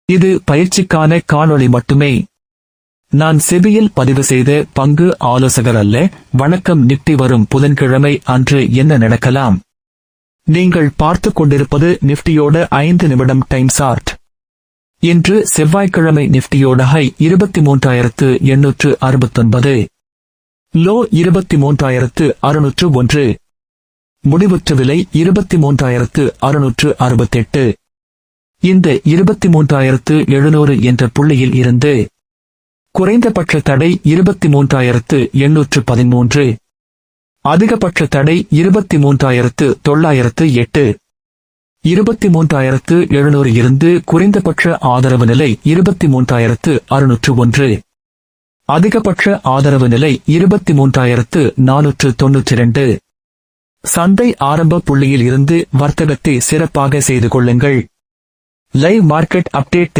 இது பயிற்சிக்கான காணொளி மட்டுமே. நான் செபியில் பதிவு செய்த பங்கு ஆலோசகர் அல்ல. வணக்கம். நிப்டி வரும் புதன்கிழமை அன்று என்ன நடக்கலாம்? நீங்கள் பார்த்துக் கொண்டிருப்பது நிப்டியோட 5 நிமிடம் டைம் சார்ட். இன்று செவ்வாய்க்கிழமை. நிப்டியோட ஹை 23,869, லோ 23,601, முடிவுற்ற விலை 23,668. இந்த 23,700 என்ற புள்ளியில் இருந்து குறைந்தபட்ச தடை 23,813, அதிகபட்ச தடை 23,908. 23,700 இருந்து குறைந்தபட்ச ஆதரவு நிலை 23,601, அதிகபட்ச ஆதரவு நிலை 23,492. சந்தை ஆரம்ப புள்ளியில் இருந்து வர்த்தகத்தை சிறப்பாக செய்து கொள்ளுங்கள். Live market update.